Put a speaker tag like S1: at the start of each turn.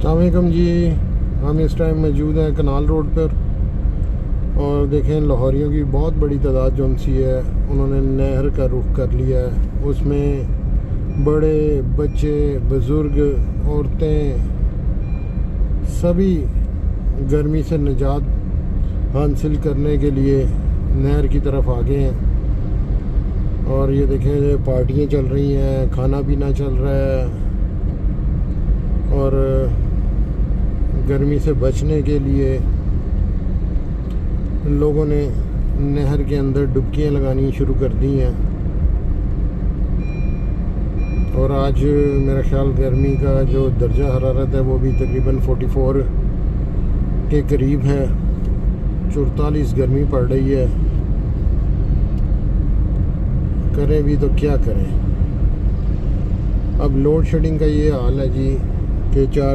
S1: अस्सलामुअलैकुम जी। हम इस टाइम मौजूद हैं कनाल रोड पर और देखें लाहौरियों की बहुत बड़ी तादाद जो सी है उन्होंने नहर का रुख कर लिया है। उसमें बड़े बच्चे बुज़ुर्ग औरतें सभी गर्मी से निजात हासिल करने के लिए नहर की तरफ आ गए हैं। और ये देखें पार्टियां चल रही हैं, खाना पीना चल रहा है और गर्मी से बचने के लिए लोगों ने नहर के अंदर डुबकियां लगानी शुरू कर दी हैं। और आज मेरा ख्याल गर्मी का जो दर्जा हरारत है वो भी तकरीबन 44 के करीब है। 44 गर्मी पड़ रही है। करें भी तो क्या करें। अब लोड शेडिंग का ये हाल है जी कि 4